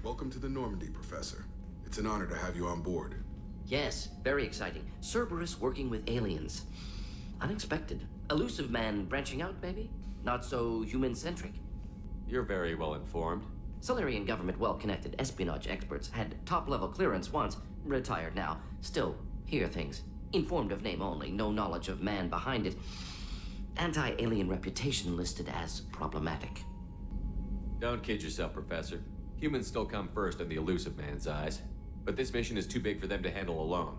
Welcome to the Normandy, Professor. It's an honor to have you on board. Yes, very exciting. Cerberus working with aliens. Unexpected. Elusive man branching out, maybe? Not so human-centric. You're very well informed. Solarian government well-connected espionage experts had top-level clearance once. Retired now. Still, hear things. Informed of name only, no knowledge of man behind it. Anti-alien reputation listed as problematic. Don't kid yourself, Professor. Humans still come first in the elusive man's eyes. But this mission is too big for them to handle alone.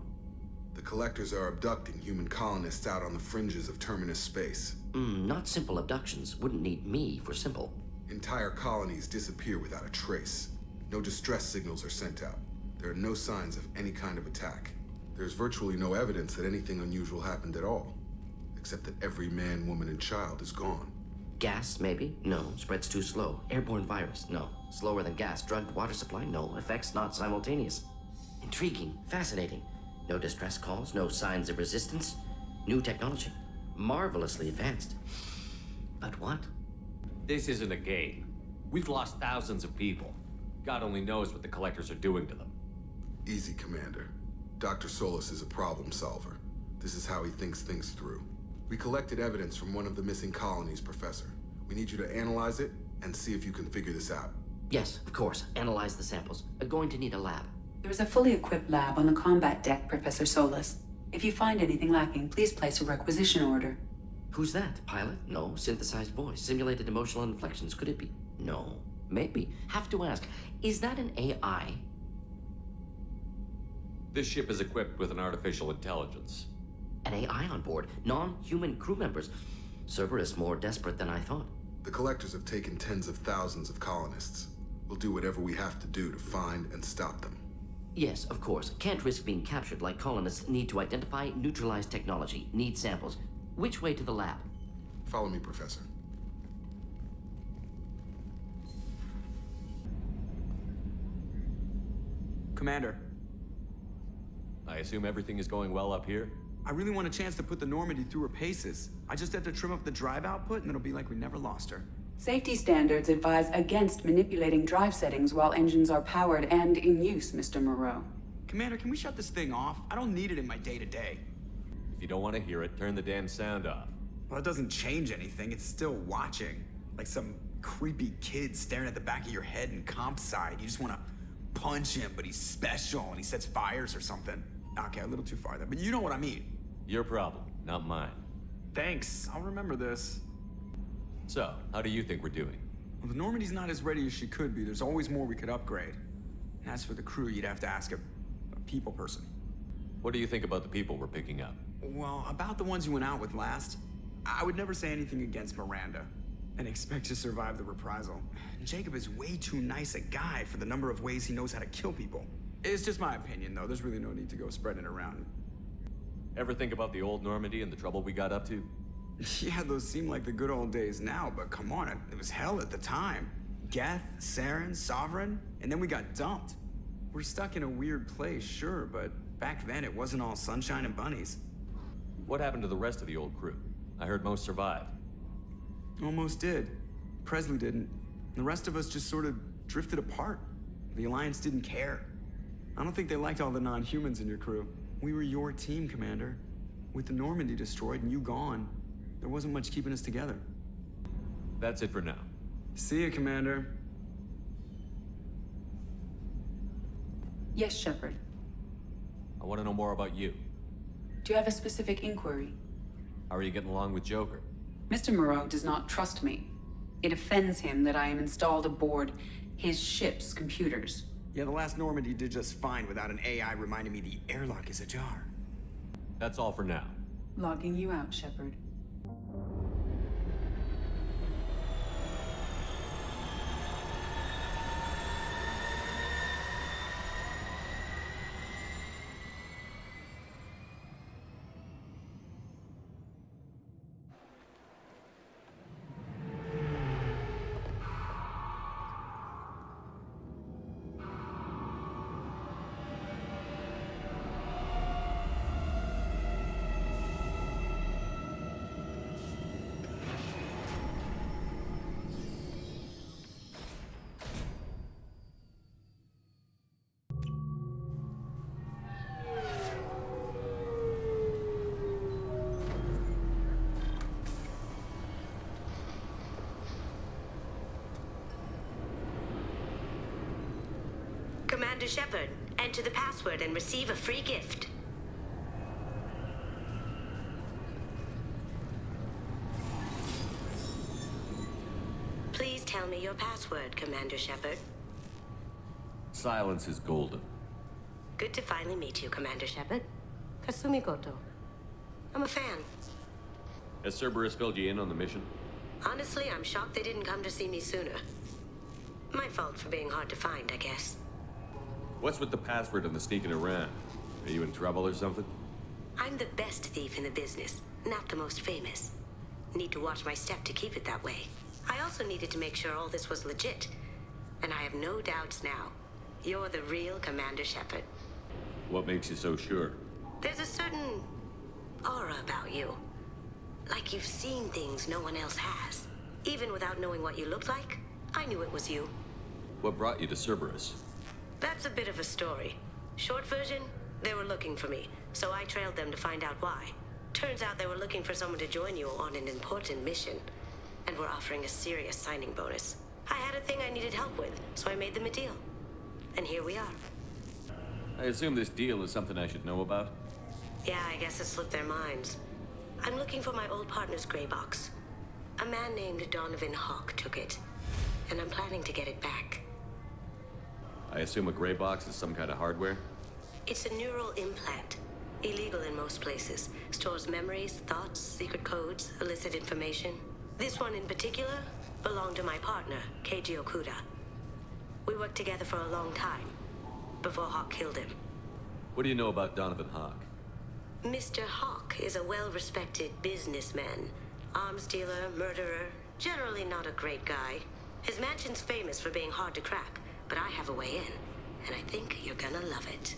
The Collectors are abducting human colonists out on the fringes of Terminus space. Not simple abductions. Wouldn't need me for simple. Entire colonies disappear without a trace. No distress signals are sent out. There are no signs of any kind of attack. There's virtually no evidence that anything unusual happened at all. Except that every man, woman, and child is gone. Gas, maybe? No. Spreads too slow. Airborne virus? No. Slower than gas. Drugged water supply? No. Effects not simultaneous. Intriguing. Fascinating. No distress calls. No signs of resistance. New technology. Marvelously advanced. But what? This isn't a game. We've lost thousands of people. God only knows what the Collectors are doing to them. Easy, Commander. Dr. Solis is a problem solver. This is how he thinks things through. We collected evidence from one of the missing colonies, Professor. We need you to analyze it and see if you can figure this out. Yes, of course. Analyze the samples. Going to need a lab. There is a fully equipped lab on the combat deck, Professor Solis. If you find anything lacking, please place a requisition order. Who's that? Pilot? No. Synthesized voice. Simulated emotional inflections. Could it be? No. Maybe. Have to ask. Is that an AI? This ship is equipped with an artificial intelligence. An AI on board. Non-human crew members. Cerberus more desperate than I thought. The Collectors have taken tens of thousands of colonists. We'll do whatever we have to do to find and stop them. Yes, of course. Can't risk being captured like colonists. Need to identify, neutralize technology. Need samples. Which way to the lab? Follow me, Professor. Commander, I assume everything is going well up here? I really want a chance to put the Normandy through her paces. I just have to trim up the drive output and it'll be like we never lost her. Safety standards advise against manipulating drive settings while engines are powered and in use, Mr. Moreau. Commander, can we shut this thing off? I don't need it in my day-to-day. If you don't want to hear it, turn the damn sound off. Well, it doesn't change anything. It's still watching. Like some creepy kid staring at the back of your head in comp side. You just want to punch him, but he's special and he sets fires or something. Okay, a little too far there, but you know what I mean. Your problem, not mine. Thanks, I'll remember this. So, how do you think we're doing? Well, the Normandy's not as ready as she could be. There's always more we could upgrade. And as for the crew, you'd have to ask a people person. What do you think about the people we're picking up? Well, about the ones you went out with last, I would never say anything against Miranda and expect to survive the reprisal. Jacob is way too nice a guy for the number of ways he knows how to kill people. It's just my opinion, though. There's really no need to go spreading it around. Ever think about the old Normandy and the trouble we got up to? Yeah, those seem like the good old days now, but come on, it was hell at the time. Geth, Saren, Sovereign, and then we got dumped. We're stuck in a weird place, sure, but back then it wasn't all sunshine and bunnies. What happened to the rest of the old crew? I heard most survived. Almost did. Presley didn't. The rest of us just sort of drifted apart. The Alliance didn't care. I don't think they liked all the non-humans in your crew. We were your team, Commander. With the Normandy destroyed and you gone, there wasn't much keeping us together. That's it for now. See you, Commander. Yes, Shepard. I want to know more about you. Do you have a specific inquiry? How are you getting along with Joker? Mr. Moreau does not trust me. It offends him that I am installed aboard his ship's computers. Yeah, the last Normandy did just fine without an AI reminding me the airlock is ajar. That's all for now. Logging you out, Shepard. Commander Shepard. Enter the password and receive a free gift. Please tell me your password, Commander Shepard. Silence is golden. Good to finally meet you, Commander Shepard. Kasumi Goto. I'm a fan. Has Cerberus filled you in on the mission? Honestly, I'm shocked they didn't come to see me sooner. My fault for being hard to find, I guess. What's with the password and the sneaking around? Are you in trouble or something? I'm the best thief in the business, not the most famous. Need to watch my step to keep it that way. I also needed to make sure all this was legit. And I have no doubts now. You're the real Commander Shepard. What makes you so sure? There's a certain aura about you. Like you've seen things no one else has. Even without knowing what you looked like, I knew it was you. What brought you to Cerberus? That's a bit of a story. Short version, they were looking for me, so I trailed them to find out why. Turns out they were looking for someone to join you on an important mission, and were offering a serious signing bonus. I had a thing I needed help with, so I made them a deal. And here we are. I assume this deal is something I should know about? Yeah, I guess it slipped their minds. I'm looking for my old partner's gray box. A man named Donovan Hawk took it, and I'm planning to get it back. I assume a gray box is some kind of hardware? It's a neural implant. Illegal in most places. Stores memories, thoughts, secret codes, illicit information. This one in particular belonged to my partner, Keiji Okuda. We worked together for a long time, before Hawk killed him. What do you know about Donovan Hawk? Mr. Hawk is a well-respected businessman. Arms dealer, murderer, generally not a great guy. His mansion's famous for being hard to crack, but I have a way in, and I think you're gonna love it.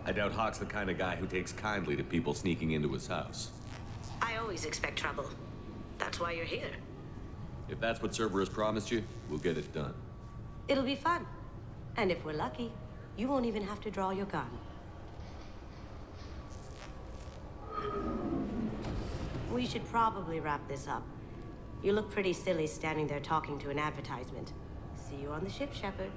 I doubt Hawk's the kind of guy who takes kindly to people sneaking into his house. I always expect trouble. That's why you're here. If that's what Cerberus promised you, we'll get it done. It'll be fun. And if we're lucky, you won't even have to draw your gun. We should probably wrap this up. You look pretty silly standing there talking to an advertisement. See you on the ship, Shepard.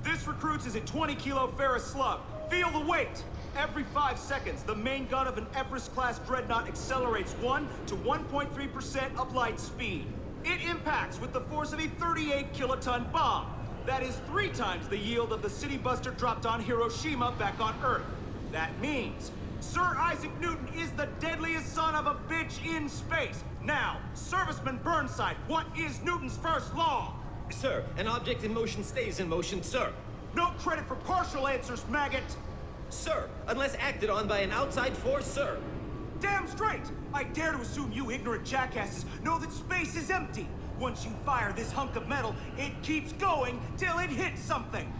This recruits is a 20-kilo ferrous slug. Feel the weight! Every 5 seconds, the main gun of an Everest-class dreadnought accelerates 1 to 1.3% of light speed. It impacts with the force of a 38-kiloton bomb. That is 3 times the yield of the city buster dropped on Hiroshima back on Earth. That means Sir Isaac Newton is the deadliest son of a bitch in space. Now, Serviceman Burnside, what is Newton's first law? Sir, an object in motion stays in motion, sir. No credit for partial answers, maggot! Sir, unless acted on by an outside force, sir. Damn straight! I dare to assume you ignorant jackasses know that space is empty. Once you fire this hunk of metal, it keeps going till it hits something.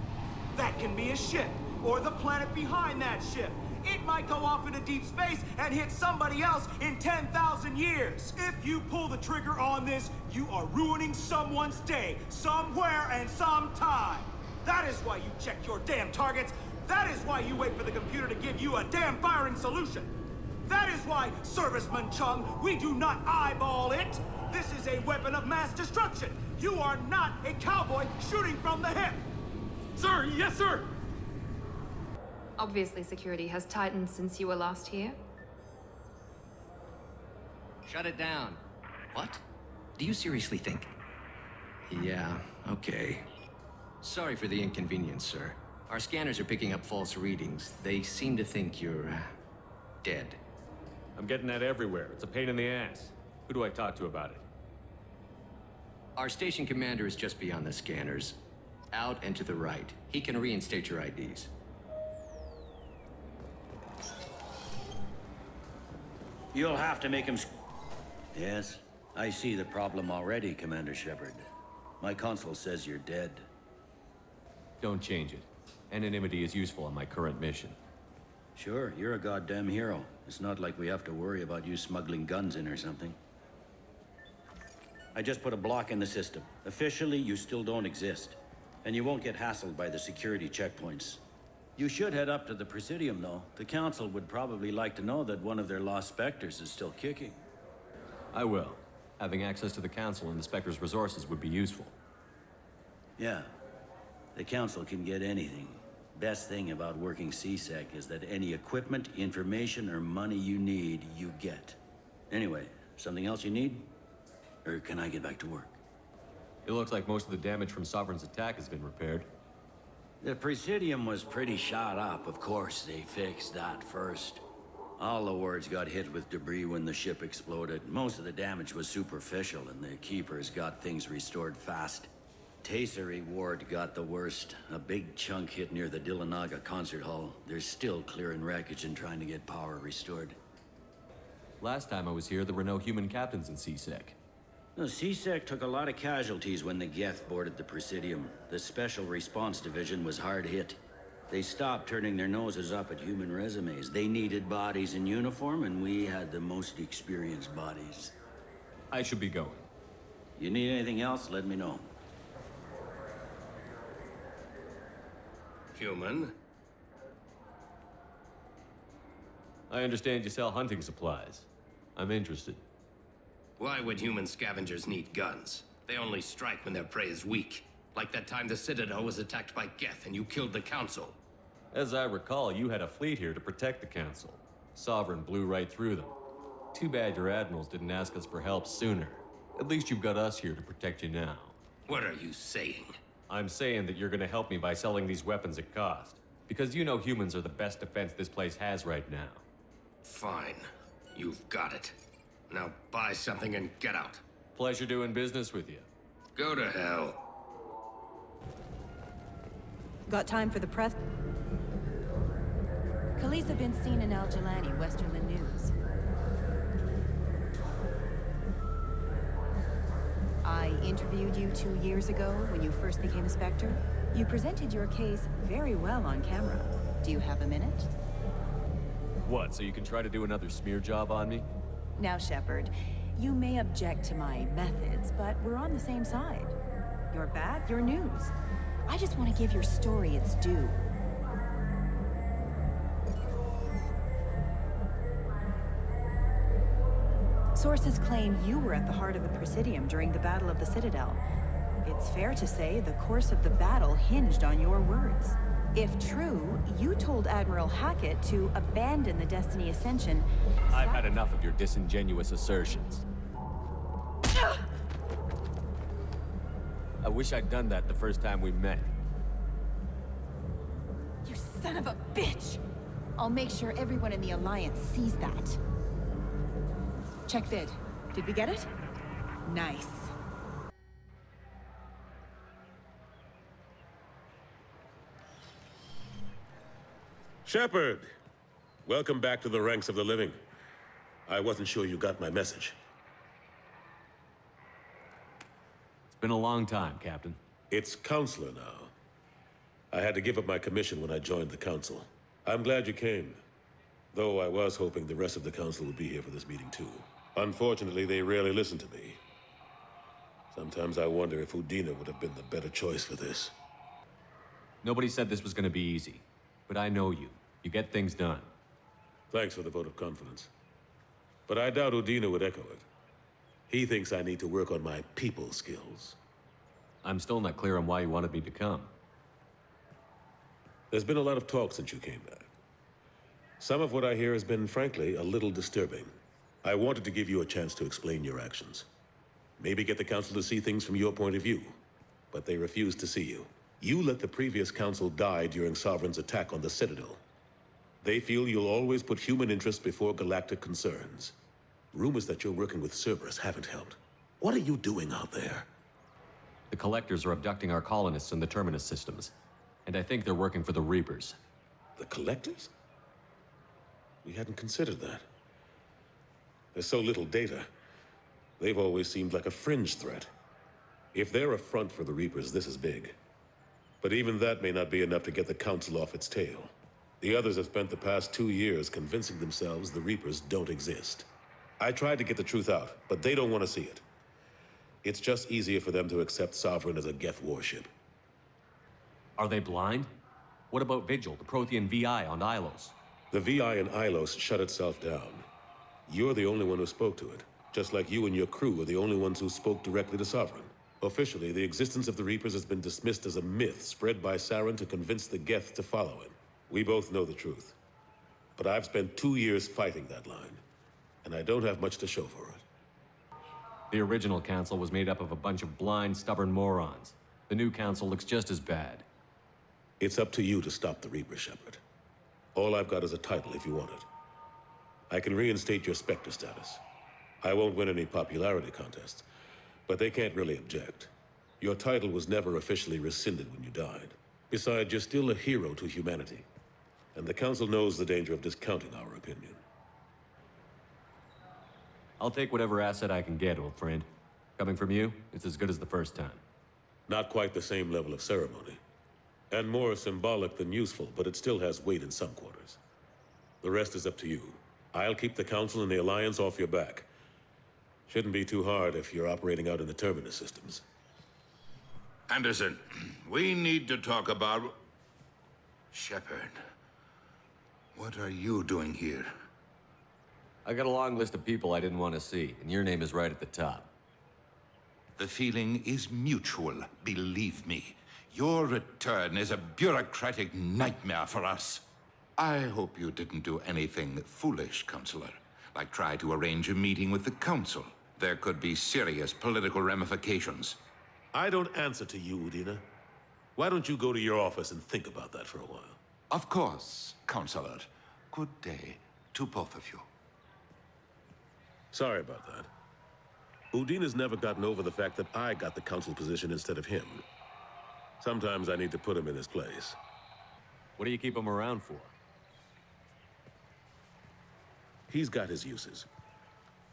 That can be a ship, or the planet behind that ship. It might go off into deep space and hit somebody else in 10,000 years. If you pull the trigger on this, you are ruining someone's day, somewhere and sometime. That is why you check your damn targets. That is why you wait for the computer to give you a damn firing solution. That is why, Serviceman Chung, we do not eyeball it. This is a weapon of mass destruction. You are not a cowboy shooting from the hip. Sir, yes, sir! Obviously, security has tightened since you were last here. Shut it down. What? Do you seriously think? Yeah, okay. Sorry for the inconvenience, sir. Our scanners are picking up false readings. They seem to think you're, dead. I'm getting that everywhere. It's a pain in the ass. Who do I talk to about it? Our station commander is just beyond the scanners. Out and to the right. He can reinstate your IDs. You'll have to make him... Yes, I see the problem already, Commander Shepard. My console says you're dead. Don't change it. Anonymity is useful on my current mission. Sure, you're a goddamn hero. It's not like we have to worry about you smuggling guns in or something. I just put a block in the system. Officially, you still don't exist. And you won't get hassled by the security checkpoints. You should head up to the Presidium, though. The Council would probably like to know that one of their lost Spectres is still kicking. I will. Having access to the Council and the Spectre's resources would be useful. Yeah. The Council can get anything. Best thing about working C-Sec is that any equipment, information, or money you need, you get. Anyway, something else you need? Or can I get back to work? It looks like most of the damage from Sovereign's attack has been repaired. The Presidium was pretty shot up. Of course, they fixed that first. All the wards got hit with debris when the ship exploded. Most of the damage was superficial, and the Keepers got things restored fast. Tasery Ward got the worst. A big chunk hit near the Dillanaga concert hall. They're still clearing wreckage and trying to get power restored. Last time I was here, there were no human captains in C-Sec. The C-Sec took a lot of casualties when the Geth boarded the Presidium. The Special Response Division was hard hit. They stopped turning their noses up at human resumes. They needed bodies in uniform, and we had the most experienced bodies. I should be going. You need anything else, let me know. Human? I understand you sell hunting supplies. I'm interested. Why would human scavengers need guns? They only strike when their prey is weak. Like that time the Citadel was attacked by Geth and you killed the Council. As I recall, you had a fleet here to protect the Council. Sovereign blew right through them. Too bad your admirals didn't ask us for help sooner. At least you've got us here to protect you now. What are you saying? I'm saying that you're gonna help me by selling these weapons at cost. Because you know humans are the best defense this place has right now. Fine. You've got it. Now buy something and get out. Pleasure doing business with you. Go to hell. Got time for the press? Khaleesa been seen in Al Jilani, Westerland News. I interviewed you 2 years ago when you first became a Spectre. You presented your case very well on camera. Do you have a minute? What, so you can try to do another smear job on me? Now, Shepard, you may object to my methods, but we're on the same side. You're bad, you're news. I just want to give your story its due. Sources claim you were at the heart of the Presidium during the Battle of the Citadel. It's fair to say the course of the battle hinged on your words. If true, you told Admiral Hackett to abandon the Destiny Ascension. I've had enough of your disingenuous assertions. I wish I'd done that the first time we met. You son of a bitch! I'll make sure everyone in the Alliance sees that. Check vid. Did we get it? Nice. Shepard! Welcome back to the ranks of the living. I wasn't sure you got my message. It's been a long time, Captain. It's Counselor now. I had to give up my commission when I joined the Council. I'm glad you came. Though I was hoping the rest of the Council would be here for this meeting too. Unfortunately, they rarely listen to me. Sometimes I wonder if Udina would have been the better choice for this. Nobody said this was gonna be easy. But I know you. You get things done. Thanks for the vote of confidence. But I doubt Udina would echo it. He thinks I need to work on my people skills. I'm still not clear on why you wanted me to come. There's been a lot of talk since you came back. Some of what I hear has been, frankly, a little disturbing. I wanted to give you a chance to explain your actions. Maybe get the Council to see things from your point of view. But they refused to see you. You let the previous Council die during Sovereign's attack on the Citadel. They feel you'll always put human interests before galactic concerns. Rumors that you're working with Cerberus haven't helped. What are you doing out there? The Collectors are abducting our colonists in the Terminus systems. And I think they're working for the Reapers. The Collectors? We hadn't considered that. There's so little data. They've always seemed like a fringe threat. If they're a front for the Reapers, this is big. But even that may not be enough to get the Council off its tail. The others have spent the past 2 years convincing themselves the Reapers don't exist. I tried to get the truth out, but they don't want to see it. It's just easier for them to accept Sovereign as a Geth warship. Are they blind? What about Vigil, the Prothean VI on Ilos? The VI in Ilos shut itself down. You're the only one who spoke to it, just like you and your crew are the only ones who spoke directly to Sovereign. Officially, the existence of the Reapers has been dismissed as a myth spread by Saren to convince the Geth to follow him. We both know the truth. But I've spent 2 years fighting that line, and I don't have much to show for it. The original council was made up of a bunch of blind, stubborn morons. The new council looks just as bad. It's up to you to stop the Reaper, Shepard. All I've got is a title if you want it. I can reinstate your Spectre status. I won't win any popularity contests, but they can't really object. Your title was never officially rescinded when you died. Besides, you're still a hero to humanity. And the Council knows the danger of discounting our opinion. I'll take whatever asset I can get, old friend. Coming from you, it's as good as the first time. Not quite the same level of ceremony. And more symbolic than useful, but it still has weight in some quarters. The rest is up to you. I'll keep the Council and the Alliance off your back. Shouldn't be too hard if you're operating out in the Terminus systems. Anderson, we need to talk about... Shepard. What are you doing here? I got a long list of people I didn't want to see, and your name is right at the top. The feeling is mutual, believe me. Your return is a bureaucratic nightmare for us. I hope you didn't do anything foolish, Counselor, like try to arrange a meeting with the Council. There could be serious political ramifications. I don't answer to you, Udina. Why don't you go to your office and think about that for a while? Of course, Counselor. Good day to both of you. Sorry about that. Udina's never gotten over the fact that I got the Council position instead of him. Sometimes I need to put him in his place. What do you keep him around for? He's got his uses.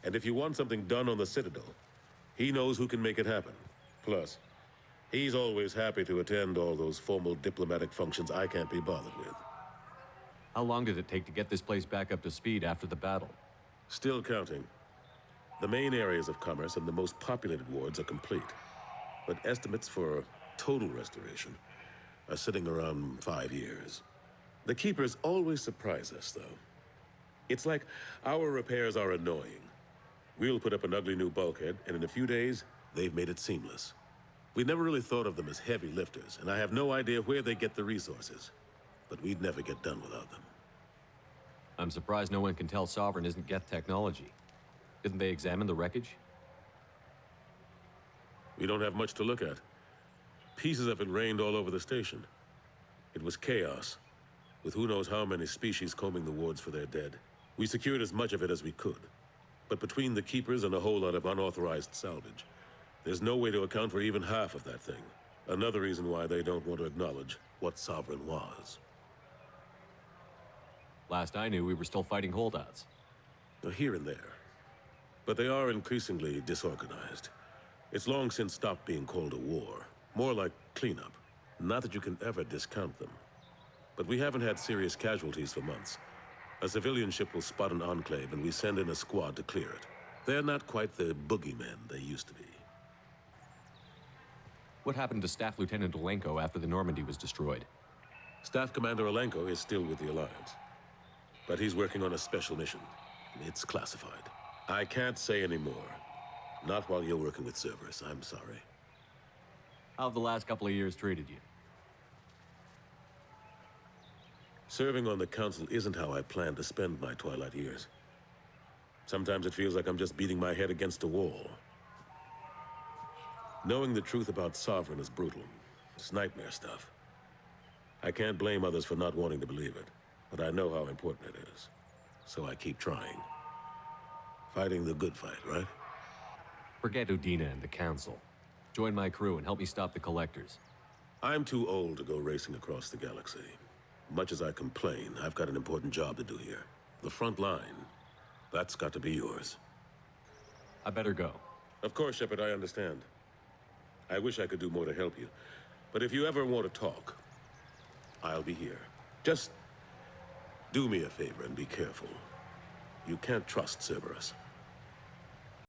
And if you want something done on the Citadel, he knows who can make it happen. Plus, he's always happy to attend all those formal diplomatic functions I can't be bothered with. How long did it take to get this place back up to speed after the battle? Still counting. The main areas of commerce and the most populated wards are complete. But estimates for total restoration are sitting around 5 years. The Keepers always surprise us, though. It's like our repairs are annoying. We'll put up an ugly new bulkhead, and in a few days, they've made it seamless. We never really thought of them as heavy lifters, and I have no idea where they get the resources. But we'd never get done without them. I'm surprised no one can tell Sovereign isn't Geth technology. Didn't they examine the wreckage? We don't have much to look at. Pieces of it rained all over the station. It was chaos, with who knows how many species combing the wards for their dead. We secured as much of it as we could. But between the Keepers and a whole lot of unauthorized salvage, there's no way to account for even half of that thing. Another reason why they don't want to acknowledge what Sovereign was. Last I knew, we were still fighting holdouts. Here and there. But they are increasingly disorganized. It's long since stopped being called a war. More like cleanup. Not that you can ever discount them. But we haven't had serious casualties for months. A civilian ship will spot an enclave and we send in a squad to clear it. They're not quite the boogeymen they used to be. What happened to Staff Lieutenant Olenko after the Normandy was destroyed? Staff Commander Olenko is still with the Alliance. But he's working on a special mission. It's classified. I can't say any more. Not while you're working with Cerberus, I'm sorry. How have the last couple of years treated you? Serving on the Council isn't how I plan to spend my twilight years. Sometimes it feels like I'm just beating my head against a wall. Knowing the truth about Sovereign is brutal. It's nightmare stuff. I can't blame others for not wanting to believe it, but I know how important it is. So I keep trying. Fighting the good fight, right? Forget Udina and the Council. Join my crew and help me stop the Collectors. I'm too old to go racing across the galaxy. Much as I complain, I've got an important job to do here. The front line. That's got to be yours. I better go. Of course, Shepard, I understand. I wish I could do more to help you. But if you ever want to talk, I'll be here. Just do me a favor and be careful. You can't trust Cerberus.